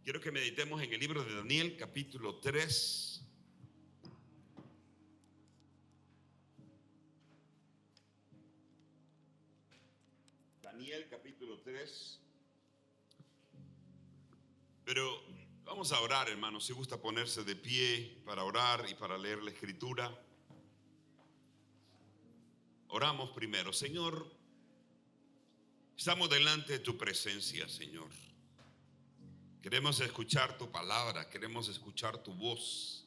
Quiero que meditemos en el libro de Daniel, capítulo 3. Daniel, capítulo 3. Pero vamos a orar, hermanos. Si gusta ponerse de pie para orar y para leer la escritura. Oramos primero. Señor, estamos delante de tu presencia, Señor. Queremos escuchar tu palabra, queremos escuchar tu voz,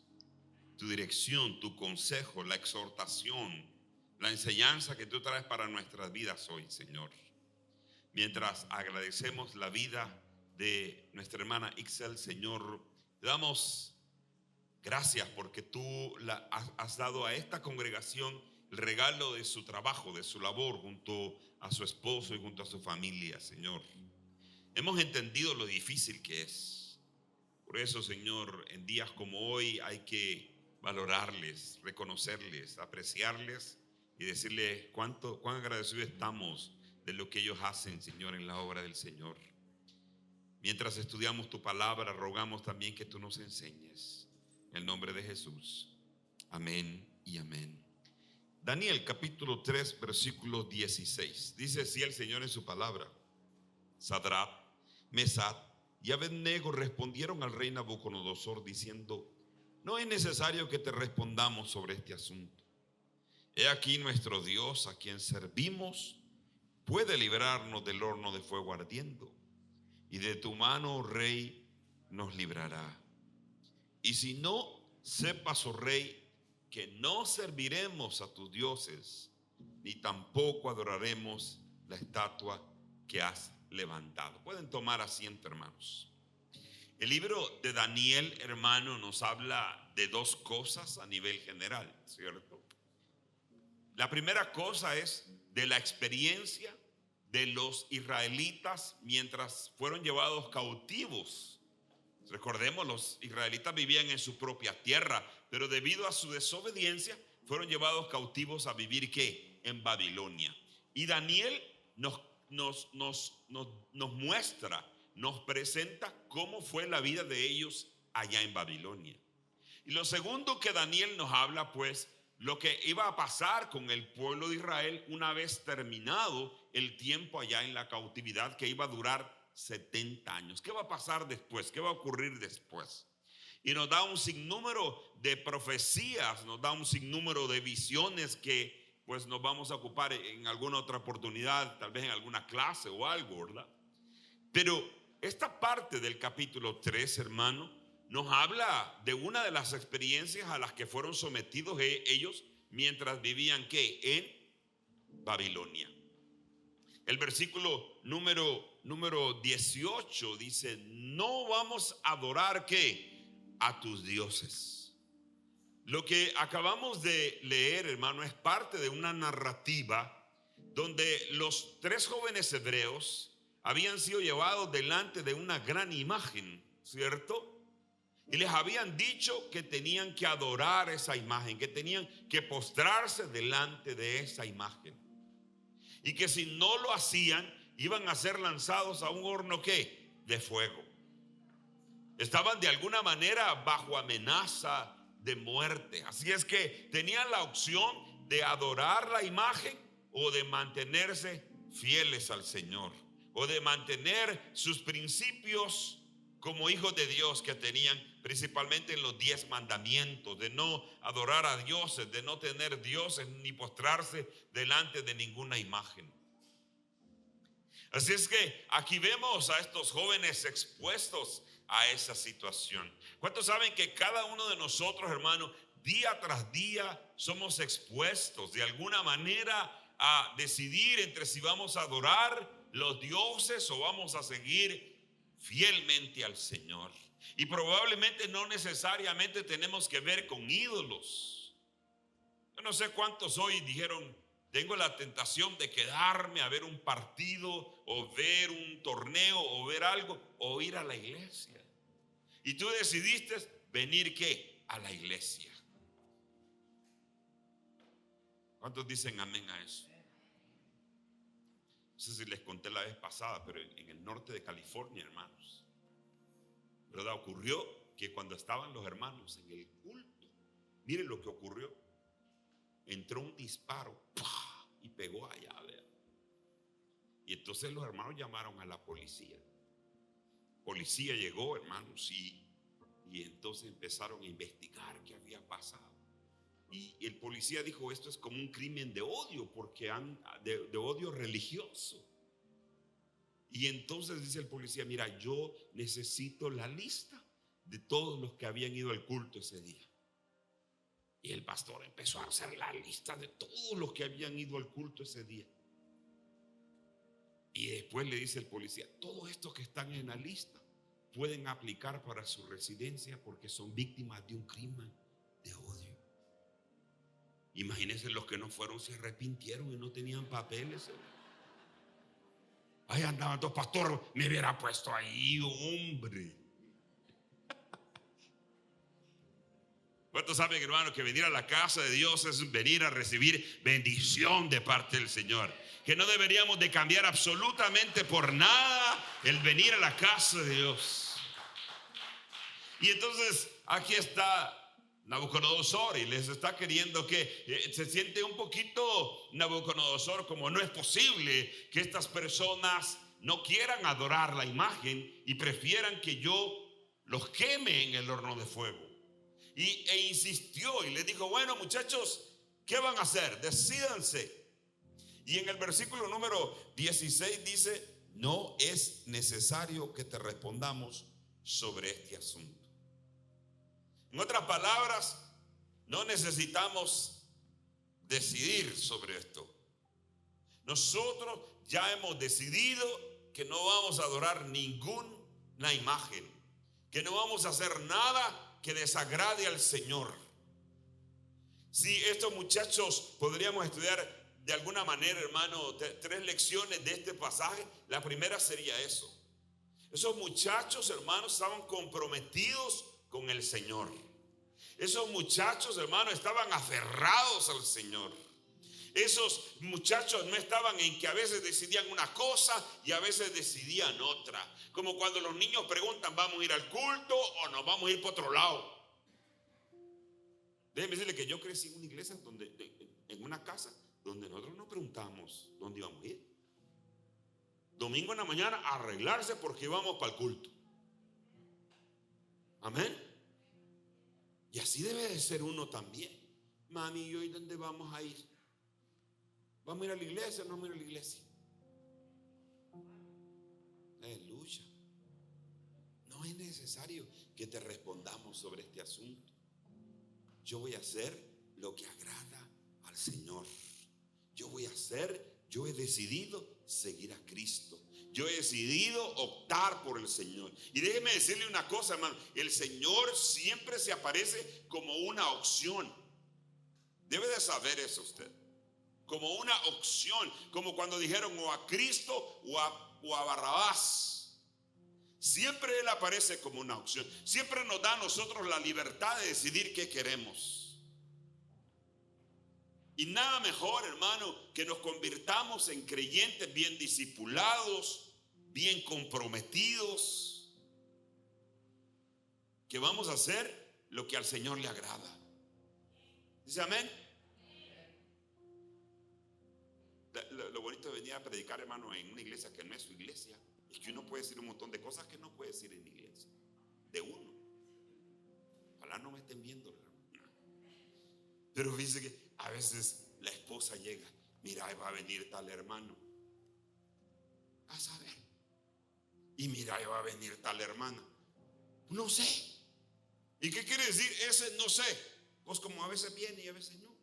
tu dirección, tu consejo, la exhortación, la enseñanza que tú traes para nuestras vidas hoy, Señor. Mientras agradecemos la vida de nuestra hermana Ixel, Señor, te damos gracias porque tú has dado a esta congregación el regalo de su trabajo, de su labor junto a su esposo y junto a su familia, Señor. Hemos entendido lo difícil que es. Por eso, Señor, en días como hoy hay que valorarles, reconocerles, apreciarles y decirles cuán agradecidos estamos de lo que ellos hacen, Señor, en la obra del Señor. Mientras estudiamos tu palabra, rogamos también que tú nos enseñes. En el nombre de Jesús. Amén y amén. Daniel capítulo 3, versículo 16. Dice así el Señor en su palabra: Sadrach, Mesach y Abednego respondieron al rey Nabucodonosor diciendo: no es necesario que te respondamos sobre este asunto. He aquí nuestro Dios, a quien servimos, puede librarnos del horno de fuego ardiendo, y de tu mano, oh rey, nos librará. Y si no, sepas, oh rey, que no serviremos a tus dioses, ni tampoco adoraremos la estatua que has levantado. Pueden tomar asiento, hermanos. El libro de Daniel, hermano, nos habla de dos cosas a nivel general, ¿cierto? La primera cosa es de la experiencia de los israelitas mientras fueron llevados cautivos. Recordemos, los israelitas vivían en su propia tierra, pero debido a su desobediencia fueron llevados cautivos a vivir ¿qué? En Babilonia. Y Daniel nos muestra, nos presenta cómo fue la vida de ellos allá en Babilonia. Y lo segundo que Daniel nos habla, pues, lo que iba a pasar con el pueblo de Israel una vez terminado el tiempo allá en la cautividad, que iba a durar 70 años. ¿Qué va a pasar después? ¿Qué va a ocurrir después? Y nos da un sinnúmero de profecías, nos da un sinnúmero de visiones que pues nos vamos a ocupar en alguna otra oportunidad, tal vez en alguna clase o algo, ¿verdad? Pero esta parte del capítulo 3, hermano, nos habla de una de las experiencias a las que fueron sometidos ellos mientras vivían ¿qué? En Babilonia. El versículo número 18 dice: no vamos a adorar ¿qué? A tus dioses. Lo que acabamos de leer, hermano, es parte de una narrativa donde los tres jóvenes hebreos habían sido llevados delante de una gran imagen, ¿cierto? Y les habían dicho que tenían que adorar esa imagen, que tenían que postrarse delante de esa imagen. Y que si no lo hacían, iban a ser lanzados a un horno ¿qué? De fuego. Estaban de alguna manera bajo amenaza de muerte. Así es que tenían la opción de adorar la imagen o de mantenerse fieles al Señor, o de mantener sus principios como hijos de Dios que tenían principalmente en los 10 mandamientos, de no adorar a dioses, de no tener dioses ni postrarse delante de ninguna imagen. Así es que aquí vemos a estos jóvenes expuestos a esa situación. ¿Cuántos saben que cada uno de nosotros, hermano, día tras día somos expuestos de alguna manera a decidir entre si vamos a adorar los dioses o vamos a seguir fielmente al Señor? Y probablemente no necesariamente tenemos que ver con ídolos. Yo no sé cuántos hoy dijeron: tengo la tentación de quedarme a ver un partido o ver un torneo o ver algo o ir a la iglesia. Y tú decidiste venir ¿qué? A la iglesia. ¿Cuántos dicen amén a eso? No sé si les conté la vez pasada, pero en el norte de California, hermanos, ¿verdad? Ocurrió que cuando estaban los hermanos en el culto, miren lo que ocurrió. Entró un disparo, ¡pah!, y pegó allá, ¿verdad? Y entonces los hermanos llamaron a la policía. Policía llegó, hermanos, y entonces empezaron a investigar qué había pasado. Y el policía dijo: esto es como un crimen de odio, porque de odio religioso. Y entonces dice el policía: mira, yo necesito la lista de todos los que habían ido al culto ese día. Y el pastor empezó a hacer la lista de todos los que habían ido al culto ese día. Y después le dice el policía: todos estos que están en la lista pueden aplicar para su residencia porque son víctimas de un crimen de odio. Imagínense, los que no fueron se arrepintieron y no tenían papeles. Ahí andaban todos: pastor, me hubiera puesto ahí, hombre. ¿Cuántos saben, hermano, que venir a la casa de Dios es venir a recibir bendición de parte del Señor? Que no deberíamos de cambiar absolutamente por nada el venir a la casa de Dios. Y entonces aquí está Nabucodonosor y les está queriendo que se siente un poquito Nabucodonosor como: no es posible que estas personas no quieran adorar la imagen y prefieran que yo los queme en el horno de fuego. E insistió y le dijo: bueno, muchachos, ¿qué van a hacer? Decídanse. Y en el versículo número 16 dice: no es necesario que te respondamos sobre este asunto. En otras palabras, no necesitamos decidir sobre esto. Nosotros ya hemos decidido que no vamos a adorar ninguna imagen, que no vamos a hacer nada que desagrade al Señor. Si estos muchachos podríamos estudiar de alguna manera, hermano, 3 lecciones de este pasaje. La primera sería eso: esos muchachos, hermanos, estaban comprometidos con el Señor. Esos muchachos, hermanos, estaban aferrados al Señor. Esos muchachos no estaban en que a veces decidían una cosa y a veces decidían otra. Como cuando los niños preguntan: ¿vamos a ir al culto o nos vamos a ir por otro lado? Déjenme decirle que yo crecí en una iglesia en una casa donde nosotros no preguntamos dónde íbamos a ir. Domingo en la mañana a arreglarse porque íbamos para el culto. Amén. Y así debe de ser uno también. Mami, ¿y hoy dónde vamos a ir? ¿Vamos a ir a la iglesia o no vamos a ir a la iglesia? Aleluya. No es necesario que te respondamos sobre este asunto. Yo voy a hacer lo que agrada al Señor. Yo he decidido seguir a Cristo. Yo he decidido optar por el Señor. Y déjeme decirle una cosa, hermano: el Señor siempre se aparece como una opción. Debe de saber eso usted. Como una opción, como cuando dijeron o a Cristo o a Barrabás. Siempre Él aparece como una opción. Siempre nos da a nosotros la libertad de decidir qué queremos. Y nada mejor, hermano, que nos convirtamos en creyentes bien discipulados, bien comprometidos, que vamos a hacer lo que al Señor le agrada. ¿Dice amén? Lo bonito de venir a predicar, hermano, en una iglesia que no es su iglesia, es que uno puede decir un montón de cosas que no puede decir en la iglesia de uno. Ojalá no me estén viendo, hermano. Pero fíjese que a veces la esposa llega: mira, ahí va a venir tal hermano. A saber. Y mira, ahí va a venir tal hermana. No sé. ¿Y qué quiere decir ese no sé? Pues como a veces viene y a veces no.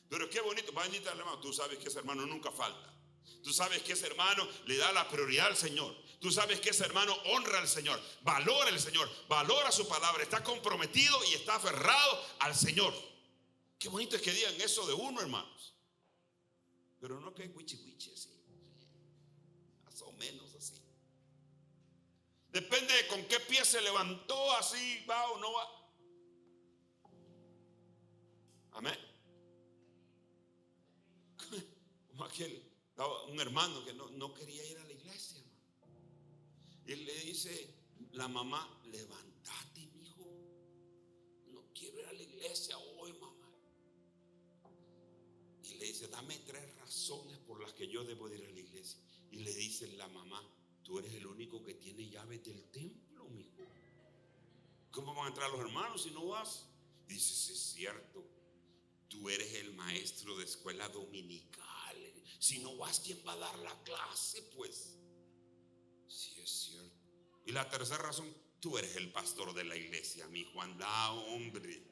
Pero qué bonito, va a venir tal hermano. Tú sabes que ese hermano nunca falta. Tú sabes que ese hermano le da la prioridad al Señor. Tú sabes que ese hermano honra al Señor, valora al Señor, valora su palabra, está comprometido y está aferrado al Señor. Qué bonito es que digan eso de uno, hermanos. Pero no que cuichi así, más o menos así. Depende de con qué pie se levantó, así va o no va. Amén. Como un hermano que no quería ir a la iglesia, hermano. Y le dice: La mamá, levántate, mijo. No quiero ir a la iglesia hoy, mamá. Y le dice, dame 3 razones por las que yo debo de ir a la iglesia. Y le dice la mamá, tú eres el único que tiene llaves del templo, mijo. ¿Cómo van a entrar los hermanos si no vas? Dice, sí, es cierto. Tú eres el maestro de escuela dominical. Si no vas, ¿quién va a dar la clase? Pues sí, es cierto. Y la tercera razón, tú eres el pastor de la iglesia, mi hijo. Anda, hombre.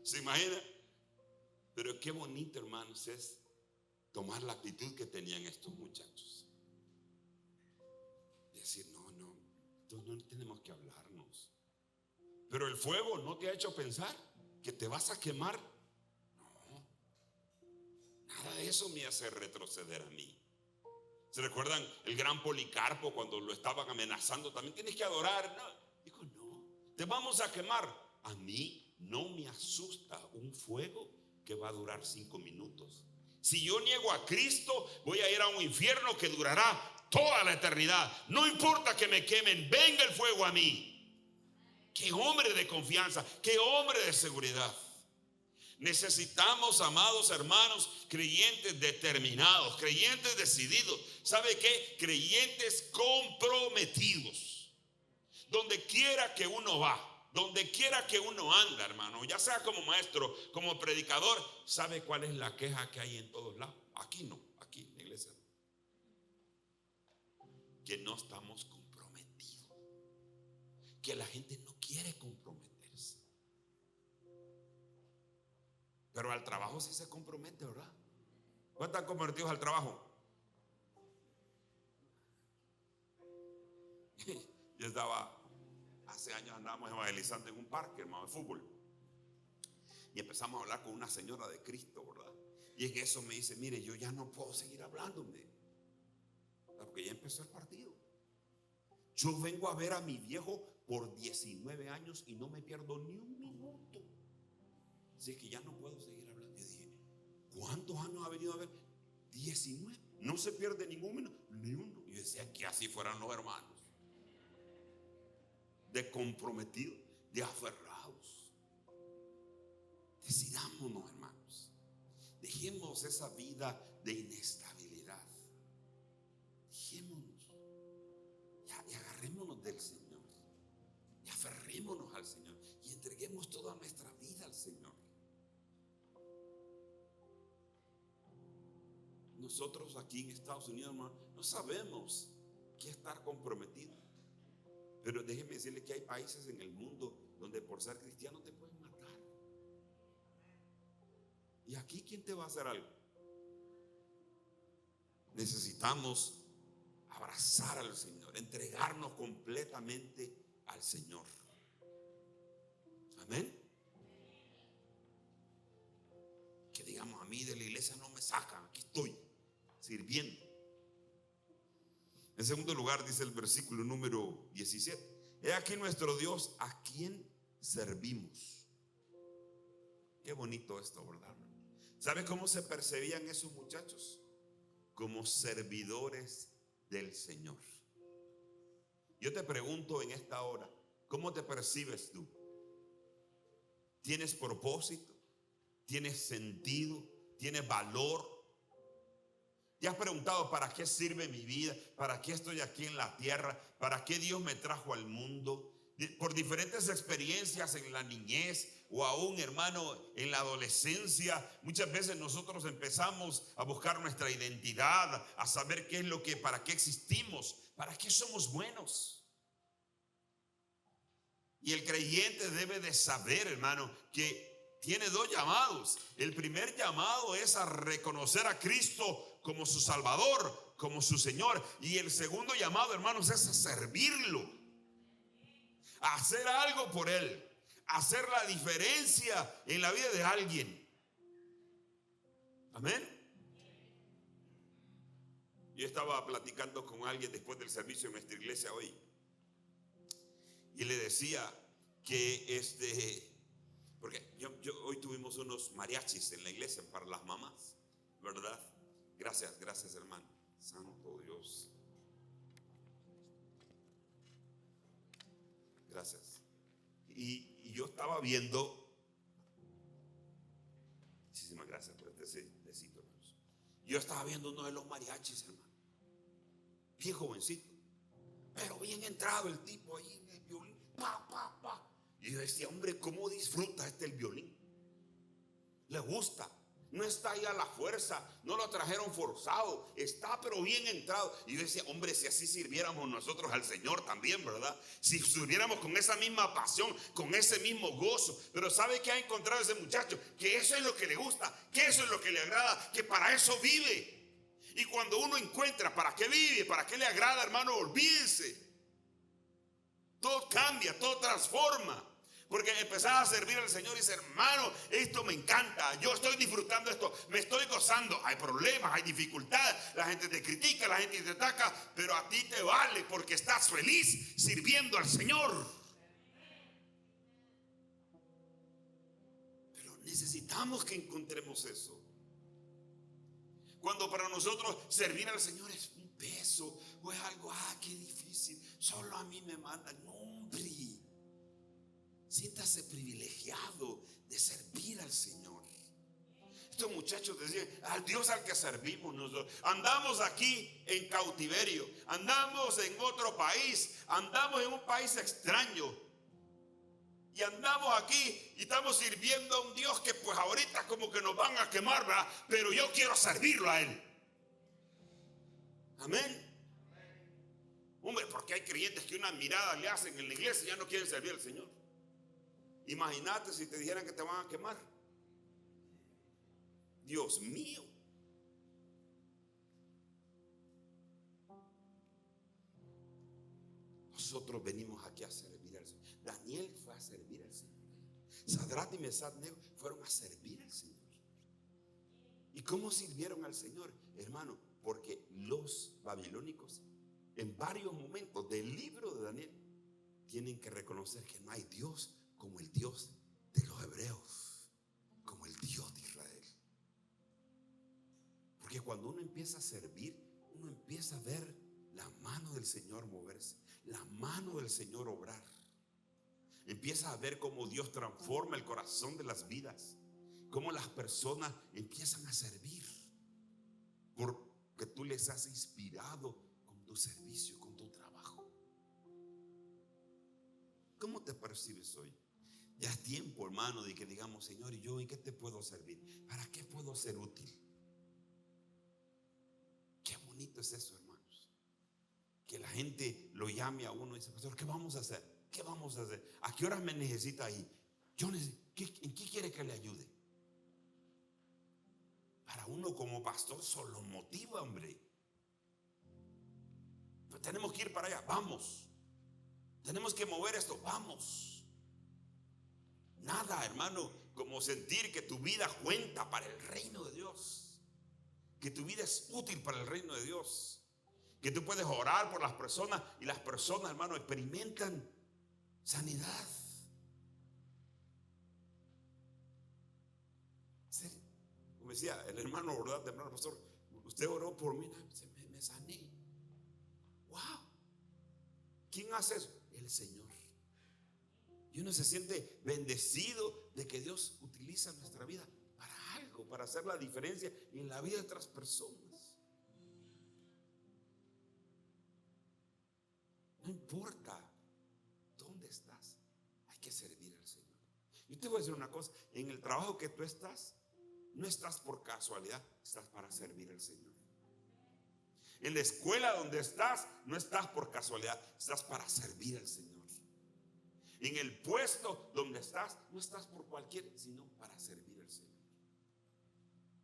¿Se imagina? Pero qué bonito, hermanos, es tomar la actitud que tenían estos muchachos. Decir, no tenemos que hablarnos. Pero el fuego no te ha hecho pensar que te vas a quemar. No, nada de eso me hace retroceder a mí. ¿Se recuerdan el gran Policarpo cuando lo estaban amenazando? También tienes que adorar. No, dijo, no, te vamos a quemar. A mí no me asusta un fuego que va a durar 5 minutos. Si yo niego a Cristo, voy a ir a un infierno que durará toda la eternidad. No importa que me quemen, venga el fuego a mí. Qué hombre de confianza, qué hombre de seguridad. Necesitamos, amados hermanos, creyentes determinados, creyentes decididos. ¿Sabe qué? Creyentes comprometidos. Donde quiera que uno va, donde quiera que uno anda, hermano, ya sea como maestro, como predicador, ¿sabe cuál es la queja que hay en todos lados? Aquí no, aquí en la iglesia no. Que no estamos comprometidos, que la gente no quiere comprometerse. Pero al trabajo sí se compromete, ¿verdad? ¿Cuántos están comprometidos al trabajo? Yo estaba, hace años andábamos evangelizando en un parque, hermano, de fútbol. Y empezamos a hablar con una señora de Cristo, ¿verdad? Y en eso me dice, mire, yo ya no puedo seguir hablándome, porque ya empezó el partido. Yo vengo a ver a mi viejo por 19 años y no me pierdo ni un minuto. Así que ya no puedo seguir hablando. Yo dije, ¿cuántos años ha venido a ver? 19. No se pierde ningún minuto, ni uno. Y yo decía que así fueran los hermanos. De comprometidos, de aferrados. Decidámonos, hermanos. Dejemos esa vida de inestabilidad. Dejémonos. Y agarrémonos del Señor. Y aferrémonos al Señor. Y entreguemos toda nuestra vida al Señor. Nosotros aquí en Estados Unidos, hermano, no sabemos qué estar comprometido. Pero déjeme decirle que hay países en el mundo donde por ser cristiano te pueden matar. ¿Y aquí quién te va a hacer algo? Necesitamos abrazar al Señor, entregarnos completamente al Señor. Amén. Que digamos, a mí de la iglesia no me sacan, aquí estoy sirviendo. En segundo lugar dice el versículo número 17: he aquí nuestro Dios, a quien servimos. Qué bonito esto, ¿verdad? ¿Sabe cómo se percibían esos muchachos? Como servidores del Señor. Yo te pregunto en esta hora, ¿cómo te percibes tú? ¿Tienes propósito? ¿Tienes sentido? ¿Tienes valor? ¿Te has preguntado para qué sirve mi vida? ¿Para qué estoy aquí en la tierra? ¿Para qué Dios me trajo al mundo? Por diferentes experiencias en la niñez o aún, hermano, en la adolescencia, muchas veces nosotros empezamos a buscar nuestra identidad, a saber qué es lo que, para qué existimos, para qué somos buenos. Y el creyente debe de saber, hermano, que tiene 2 llamados. El primer llamado es a reconocer a Cristo como su Salvador, como su Señor. Y el segundo llamado, hermanos, es a servirlo, a hacer algo por Él, a hacer la diferencia en la vida de alguien. Amén. Yo estaba platicando con alguien después del servicio en nuestra iglesia hoy. Y le decía que porque hoy tuvimos unos mariachis en la iglesia para las mamás, ¿verdad? Gracias hermano. Santo Dios. Gracias. Y yo estaba viendo. Muchísimas gracias por este besito, hermanos. Yo estaba viendo uno de los mariachis, hermano. Bien jovencito, pero bien entrado el tipo ahí en el violín. Pa, pa, pa. Y yo decía, hombre, ¿cómo disfruta el violín? Le gusta. No está ahí a la fuerza, no lo trajeron forzado, está pero bien entrado. Y yo decía, hombre, si así sirviéramos nosotros al Señor también, ¿verdad? Si sirviéramos con esa misma pasión, con ese mismo gozo. Pero ¿sabe qué ha encontrado ese muchacho? Que eso es lo que le gusta, que eso es lo que le agrada, que para eso vive. Y cuando uno encuentra para qué vive, para qué le agrada, hermano, olvídense. Todo cambia, todo transforma. Porque empezaba a servir al Señor y dice, hermano, esto me encanta, yo estoy disfrutando esto, me estoy gozando. Hay problemas, hay dificultades, la gente te critica, la gente te ataca, pero a ti te vale porque estás feliz sirviendo al Señor. Pero necesitamos que encontremos eso. Cuando para nosotros servir al Señor es un peso o es algo, qué difícil, solo a mí me mandan. No, hombre. Siéntase privilegiado de servir al Señor. Estos muchachos decían, al Dios al que servimos nosotros. Andamos aquí en cautiverio, andamos en otro país, andamos en un país extraño. Y andamos aquí y estamos sirviendo a un Dios que pues ahorita como que nos van a quemar, ¿verdad? Pero yo quiero servirlo a Él. Amén. Hombre, porque hay creyentes que una mirada le hacen en la iglesia y ya no quieren servir al Señor. Imagínate si te dijeran que te van a quemar. Dios mío. Nosotros venimos aquí a servir al Señor. Daniel fue a servir al Señor. Sadrach y Mesach fueron a servir al Señor. ¿Y cómo sirvieron al Señor? Hermano, porque los babilónicos en varios momentos del libro de Daniel tienen que reconocer que no hay Dios como el Dios de los hebreos, como el Dios de Israel. Porque cuando uno empieza a servir, uno empieza a ver la mano del Señor moverse, la mano del Señor obrar. Empieza a ver cómo Dios transforma el corazón de las vidas, cómo las personas empiezan a servir, porque tú les has inspirado con tu servicio, con tu trabajo. ¿Cómo te percibes hoy? Ya es tiempo, hermano, de que digamos, Señor, ¿y yo en qué te puedo servir? ¿Para qué puedo ser útil? Qué bonito es eso, hermanos. Que la gente lo llame a uno y dice, pastor, ¿qué vamos a hacer? ¿Qué vamos a hacer? ¿A qué horas me necesita ahí? ¿En qué quiere que le ayude? Para uno como pastor solo motiva, hombre. Pero tenemos que ir para allá, vamos. Tenemos que mover esto, vamos. Nada, hermano, como sentir que tu vida cuenta para el reino de Dios, que tu vida es útil para el reino de Dios, que tú puedes orar por las personas y las personas, hermano, experimentan sanidad. ¿Sí? Como decía el hermano, ¿verdad? Hermano pastor, usted oró por mí, me sané. Wow. ¿Quién hace eso? El Señor. Y uno se siente bendecido de que Dios utiliza nuestra vida para algo, para hacer la diferencia en la vida de otras personas. No importa dónde estás, hay que servir al Señor. Yo te voy a decir una cosa, en el trabajo que tú estás, no estás por casualidad, estás para servir al Señor. En la escuela donde estás, no estás por casualidad, estás para servir al Señor. En el puesto donde estás, no estás por cualquier, sino para servir al Señor,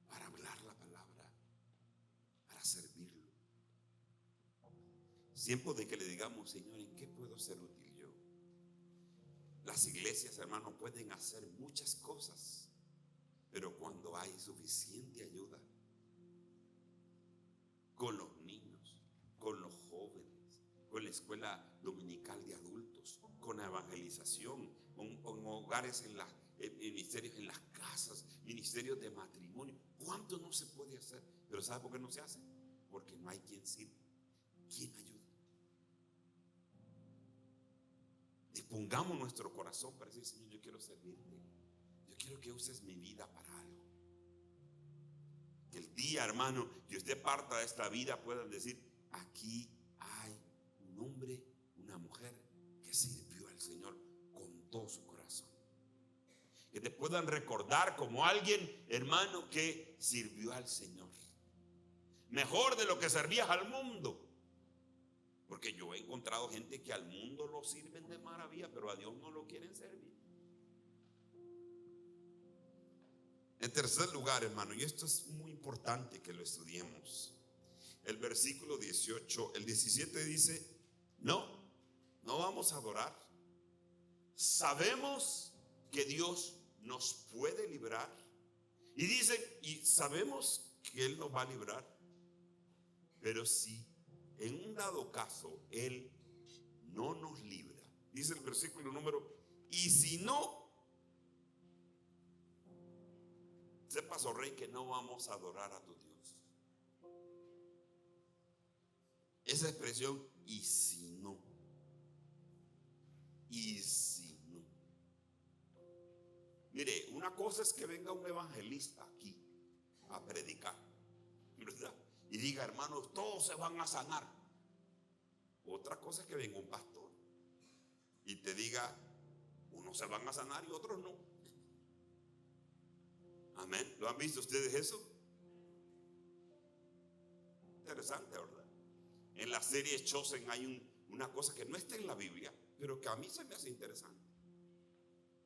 para hablar la palabra, para servirlo. Tiempo de que le digamos, Señor, ¿en qué puedo ser útil yo? Las iglesias, hermanos, pueden hacer muchas cosas, pero cuando hay suficiente ayuda con los niños, con los jóvenes, con la escuela dominical de adultos, con la evangelización, con hogares en ministerios en las casas, ministerios de matrimonio. ¿Cuánto no se puede hacer? Pero ¿sabe por qué no se hace? Porque no hay quien sirva, quien ayude. De dispongamos nuestro corazón para decir: Señor, yo quiero servirte. Yo quiero que uses mi vida para algo. Que el día, hermano, que usted parta de esta vida, puedan decir: aquí hay un hombre, una mujer que sirvió al Señor con todo su corazón. Que te puedan recordar como alguien, hermano, que sirvió al Señor mejor de lo que servías al mundo. Porque yo he encontrado gente que al mundo lo sirven de maravilla, pero a Dios no lo quieren servir. En tercer lugar, hermano, y esto es muy importante que lo estudiemos, el versículo 18, el 17 dice: no vamos a adorar. Sabemos que Dios nos puede librar. Y dice, y sabemos que Él nos va a librar. Pero si en un dado caso Él no nos libra, dice el versículo número, y si no, sepas, oh rey, que no vamos a adorar a tu Dios. Esa expresión, y si no, y si no. Mire, una cosa es que venga un evangelista aquí a predicar, ¿verdad? Y diga: hermanos, todos se van a sanar. Otra cosa es que venga un pastor y te diga: unos se van a sanar y otros no. Amén. ¿Lo han visto ustedes eso? Interesante, ¿verdad? En la serie Chosen hay una cosa que no está en la Biblia, pero que a mí se me hace interesante.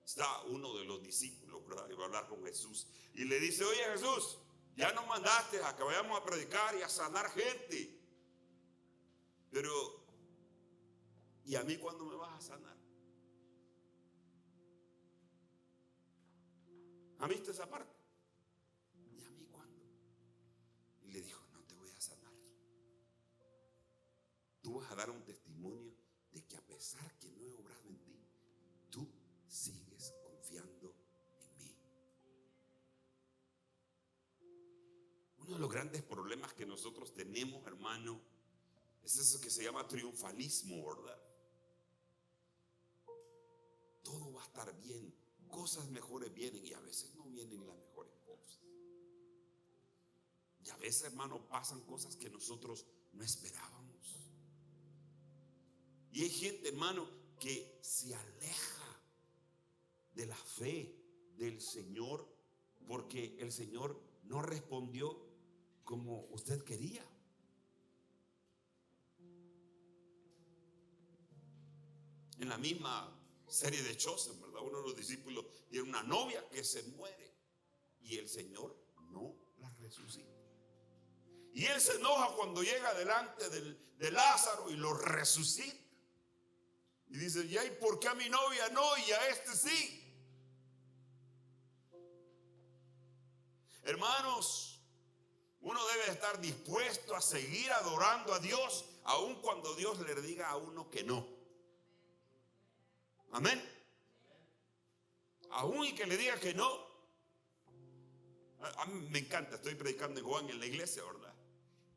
Está uno de los discípulos, ¿verdad? Y va a hablar con Jesús y le dice: oye, Jesús, ya nos mandaste a que vayamos a predicar y a sanar gente, pero ¿y a mí cuándo me vas a sanar? ¿Han visto esa parte? ¿Y a mí cuándo? Y le dijo: no te voy a sanar. Tú vas a dar un testimonio de que a pesar que no he obrado en ti, tú sigues confiando en mí. Uno de los grandes problemas que nosotros tenemos, hermano, es eso que se llama triunfalismo, ¿verdad? Todo va a estar bien, cosas mejores vienen, y a veces no vienen las mejores cosas. Y a veces, hermano, pasan cosas que nosotros no esperábamos. Y hay gente, hermano, que se aleja de la fe del Señor porque el Señor no respondió como usted quería. En la misma serie de Chosen, ¿verdad? Uno de los discípulos tiene una novia que se muere y el Señor no la resucita. Y él se enoja cuando llega delante de Lázaro y lo resucita. Y dice: ¿y por qué a mi novia no y a este sí? Hermanos, uno debe estar dispuesto a seguir adorando a Dios, aun cuando Dios le diga a uno que no. Amén. Aún y que le diga que no. A mí me encanta, estoy predicando en Juan en la iglesia, ¿verdad?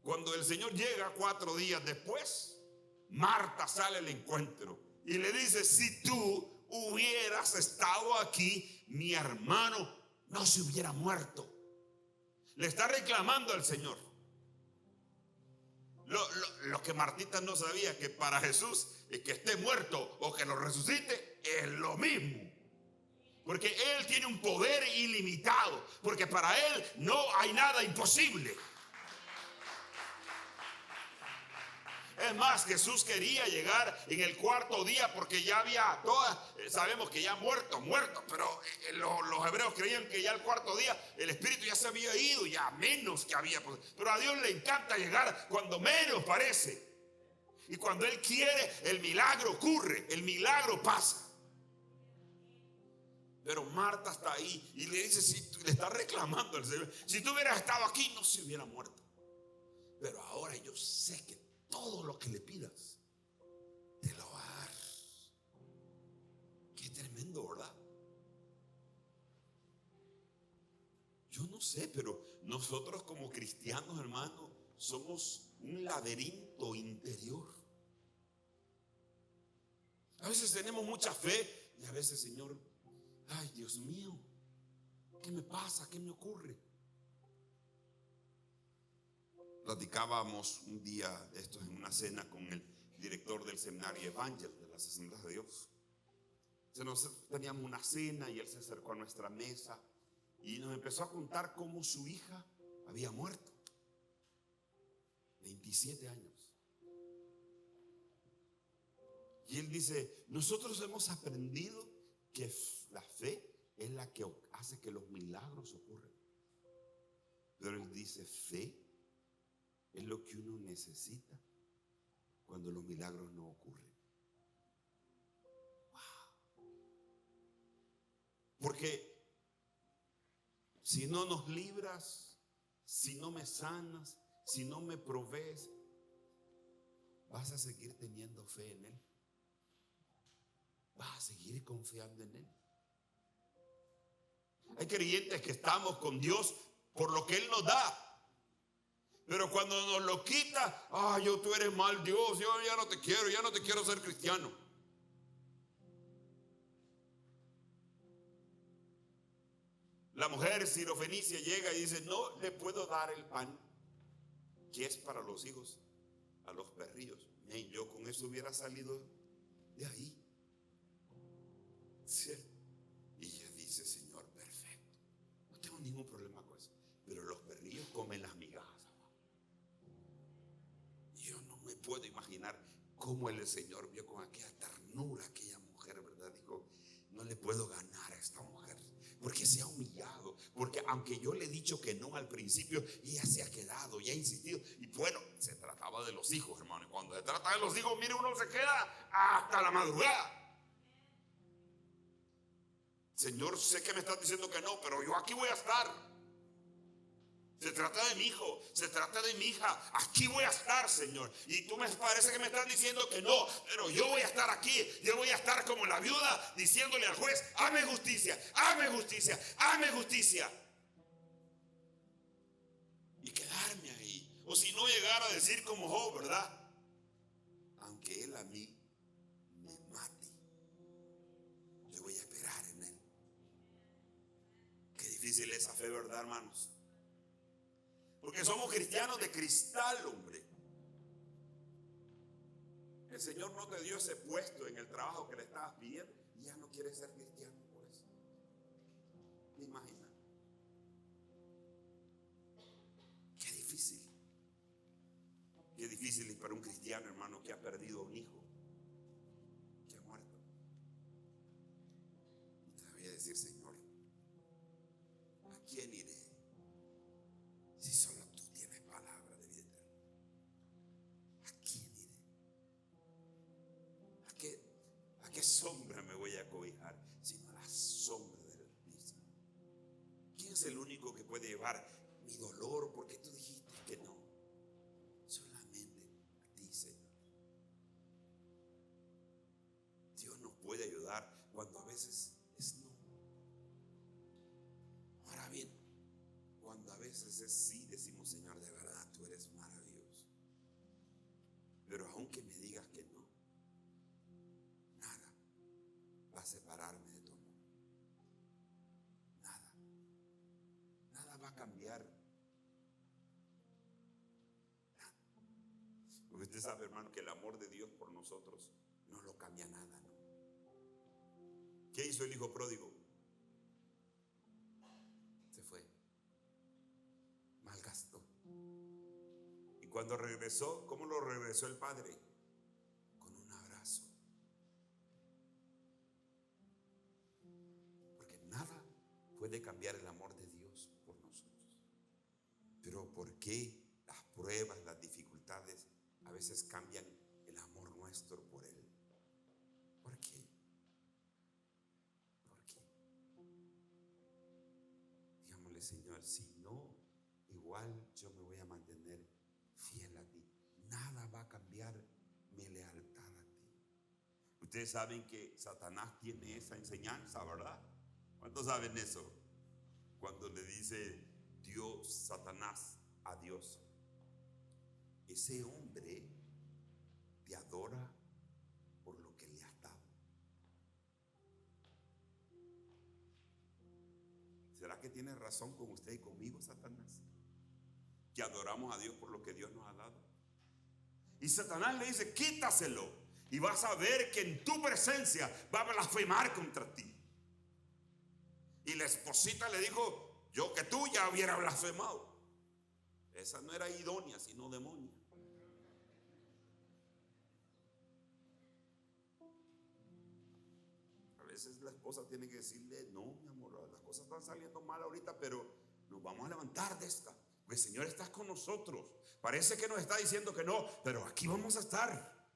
Cuando el Señor llega 4 días después, Marta sale al encuentro y le dice: si tú hubieras estado aquí, mi hermano no se hubiera muerto. Le está reclamando al Señor. Lo que Martita no sabía, que para Jesús, que esté muerto o que lo resucite, es lo mismo. Porque Él tiene un poder ilimitado. Porque para Él no hay nada imposible. Es más, Jesús quería llegar en el 4.º día porque ya había todas, sabemos que ya muerto, pero los hebreos creían que ya el 4.º día el espíritu ya se había ido, ya menos que había. Pero a Dios le encanta llegar cuando menos parece. Y cuando Él quiere, el milagro ocurre, el milagro pasa. Pero Marta está ahí y le dice, le está reclamando al Señor: si tú hubieras estado aquí, no se hubiera muerto. Pero ahora yo sé que todo lo que le pidas te lo va a dar. Qué tremendo, ¿verdad? Yo no sé, pero nosotros como cristianos, hermano, somos un laberinto interior. A veces tenemos mucha fe y a veces, Señor, ay, Dios mío, ¿qué me pasa? ¿Qué me ocurre? Platicábamos un día esto en una cena con el director del seminario Evangel de las Asambleas de Dios. Teníamos una cena y él se acercó a nuestra mesa y nos empezó a contar cómo su hija había muerto. 27 años. Y él dice, nosotros hemos aprendido que la fe es la que hace que los milagros ocurran. Pero él dice, fe es lo que uno necesita cuando los milagros no ocurren. Wow. Porque si no nos libras, si no me sanas, si no me provees, vas a seguir teniendo fe en Él. Vas a seguir confiando en Él. Hay creyentes que estamos con Dios por lo que Él nos da. Pero cuando nos lo quita, tú eres mal Dios, yo ya no te quiero ser cristiano. La mujer sirofenicia llega y dice, no le puedo dar el pan que es para los hijos a los perrillos. Y yo con eso hubiera salido de ahí. ¿Cierto? Y ella dice, Señor, perfecto, no tengo ningún problema con eso, pero los perrillos comen las migajas. Yo no me puedo imaginar cómo el Señor vio con aquella ternura aquella mujer, ¿verdad? Dijo, no le puedo ganar a esta mujer porque se ha humillado, porque aunque yo le he dicho que no al principio, ella se ha quedado y ha insistido. Y bueno, se trataba de los hijos, hermano, y cuando se trata de los hijos, mire, uno se queda hasta la madrugada. Señor, sé que me estás diciendo que no, pero yo aquí voy a estar. Se trata de mi hijo, se trata de mi hija. Aquí voy a estar, Señor. Y tú me parece que me estás diciendo que no, pero yo voy a estar aquí. Yo voy a estar como la viuda diciéndole al juez, hame justicia, hame justicia, hame justicia. Y quedarme ahí. O si no, llegar a decir como Job, ¿verdad? Aunque él a mí me mate, yo voy a esperar en él. Qué difícil esa fe, ¿verdad, hermanos? Porque somos cristianos de cristal, hombre. El Señor no te dio ese puesto en el trabajo que le estabas pidiendo y ya no quieres ser cristiano por eso. ¿Me imaginas? Qué difícil. Qué difícil es para un cristiano, hermano, que ha perdido a un hijo, que ha muerto. Y te voy a decir, Señor, ¿a quién iré? Si solo tú tienes palabra de vida eterna. ¿A quién iré? ¿A qué sombra me voy a cobijar? Sino a la sombra del Altísimo. ¿Quién es el único que puede llevar mi dolor? Porque tú dijiste que no. Solamente a ti, Señor. Dios nos puede ayudar cuando a veces es no. Ahora bien, cuando a veces es sí, decimos, Señor, de verdad, tú eres maravilloso. Pero aunque me digas que no, nada va a separarme de tu amor. Nada. Nada va a cambiar. Nada. Porque usted sabe, hermano, que el amor de Dios por nosotros no lo cambia nada, ¿no? ¿Qué hizo el hijo pródigo? Se fue. Malgastó. Y cuando regresó, ¿cómo lo regresó el padre? Con un abrazo. Porque nada puede cambiar el amor de Dios por nosotros. Pero ¿por qué las pruebas, las dificultades a veces cambian el amor nuestro por Él? ¿Por qué? ¿Por qué? Digámosle, Señor, si no, igual yo me voy a mantener fiel a ti. Nada va a cambiar mi lealtad a ti. Ustedes saben que Satanás tiene esa enseñanza, ¿verdad? ¿Cuántos saben eso? Cuando le dice Dios, Satanás a Dios, ese hombre te adora por lo que le has dado. ¿Será que tienes razón con usted y conmigo, Satanás? Que adoramos a Dios por lo que Dios nos ha dado. Y Satanás le dice: quítaselo, y vas a ver que en tu presencia va a blasfemar contra ti. Y la esposita le dijo: yo que tú ya hubiera blasfemado. Esa no era idónea, sino demonia. A veces la esposa tiene que decirle: no, mi amor, las cosas están saliendo mal ahorita, pero nos vamos a levantar de esta. Porque el Señor está con nosotros. Parece que nos está diciendo que no, pero aquí vamos a estar.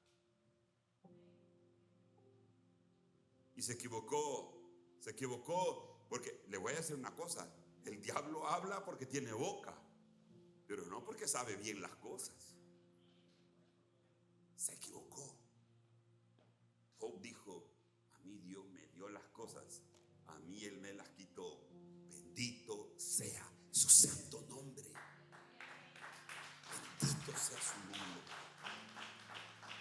Y se equivocó porque le voy a decir una cosa: el diablo habla porque tiene boca, pero no porque sabe bien las cosas. Se equivocó. Job dijo: a mí Dios me dio las cosas, a mí Él me las quitó. Bendito sea su santo nombre. Bendito sea su nombre.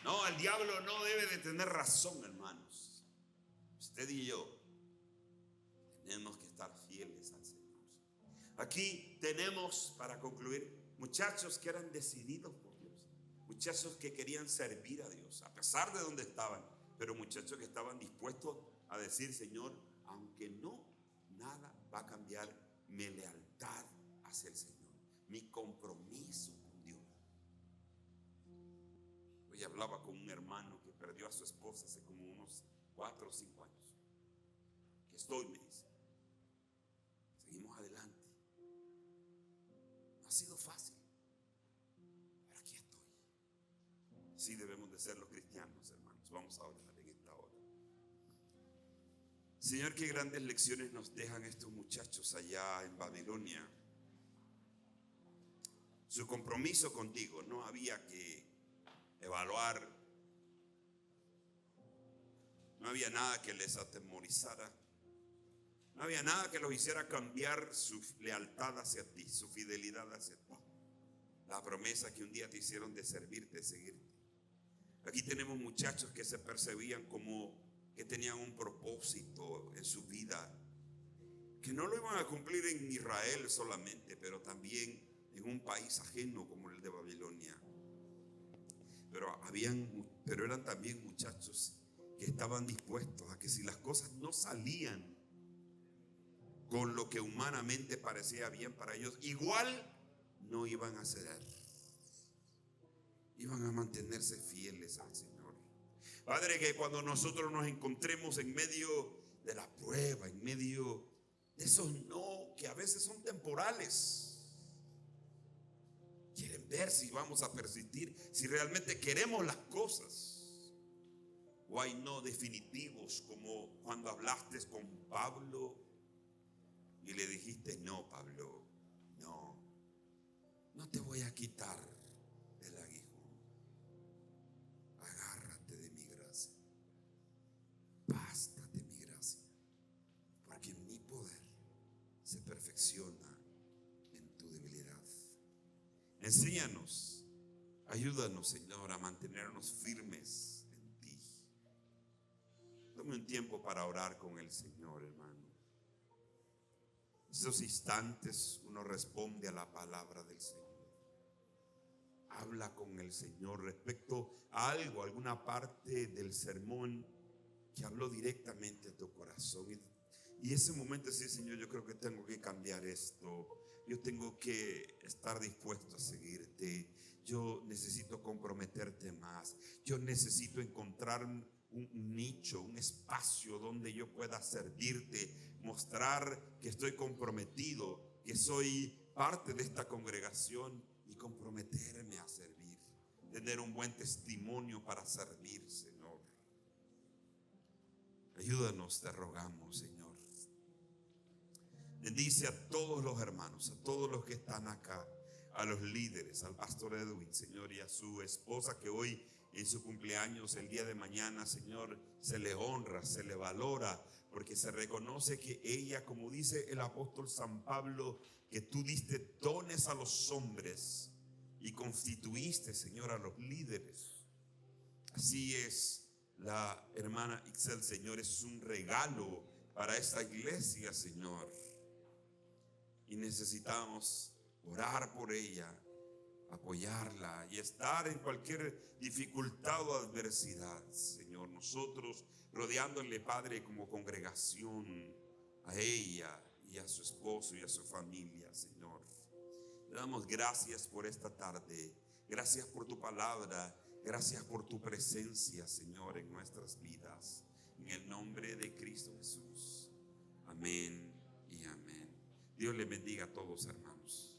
No, el diablo no debe de tener razón, hermanos. Usted y yo tenemos que estar fieles al Señor. Aquí tenemos, para concluir, muchachos que eran decididos por Dios, muchachos que querían servir a Dios a pesar de donde estaban, pero muchachos que estaban dispuestos a decir: Señor, aunque no, nada va a cambiar mi lealtad hacia el Señor, mi compromiso con Dios. Hoy hablaba con un hermano que perdió a su esposa hace como unos 4 o 5 años. Que estoy, me dice. Seguimos adelante. No ha sido fácil, pero aquí estoy. Sí debemos de ser los cristianos, hermanos. Vamos a orar en esta hora. Señor, qué grandes lecciones nos dejan estos muchachos allá en Babilonia. Su compromiso contigo, no había que evaluar, no había nada que les atemorizara, no había nada que los hiciera cambiar su lealtad hacia ti, su fidelidad hacia ti, la promesa que un día te hicieron de servirte, de seguirte. Aquí tenemos muchachos que se percibían como que tenían un propósito en su vida, que no lo iban a cumplir en Israel solamente, pero también en un país ajeno como el de Babilonia. Pero eran también muchachos que estaban dispuestos a que si las cosas no salían con lo que humanamente parecía bien para ellos, igual no iban a ceder. Iban a mantenerse fieles al Señor. Padre, que cuando nosotros nos encontremos en medio de la prueba, en medio de esos no, que a veces son temporales, quieren ver si vamos a persistir, si realmente queremos las cosas, o hay no definitivos, como cuando hablaste con Pablo y le dijiste: no, Pablo, no te voy a quitar el aguijón, agárrate de mi gracia, bástate mi gracia, porque mi poder se perfecciona en tu debilidad. Enséñanos, ayúdanos, Señor, a mantenernos firmes en ti. Dame un tiempo para orar con el Señor, hermano. En esos instantes uno responde a la palabra del Señor. Habla con el Señor respecto a algo, alguna parte del sermón que habló directamente a tu corazón. Y ese momento decir: Señor, yo creo que tengo que cambiar esto. Yo tengo que estar dispuesto a seguirte. Yo necesito comprometerte más. Yo necesito encontrar un nicho, un espacio donde yo pueda servirte, mostrar que estoy comprometido, que soy parte de esta congregación y comprometerme a servir, tener un buen testimonio para servir, Señor. Ayúdanos, te rogamos, Señor. Bendice a todos los hermanos, a todos los que están acá, a los líderes, al pastor Edwin, Señor, y a su esposa que hoy en su cumpleaños, el día de mañana, Señor, se le honra, se le valora, porque se reconoce que ella, como dice el apóstol San Pablo, que tú diste dones a los hombres y constituiste, Señor, a los líderes. Así es la hermana Ixel, Señor, es un regalo para esta iglesia, Señor. y necesitamos orar por ella, apoyarla y estar en cualquier dificultad o adversidad, Señor. Nosotros rodeándole, Padre, como congregación, a ella y a su esposo y a su familia, Señor. Le damos gracias por esta tarde. Gracias por tu palabra. Gracias por tu presencia, Señor, en nuestras vidas. En el nombre de Cristo Jesús. Amén y amén. Dios les bendiga a todos, hermanos.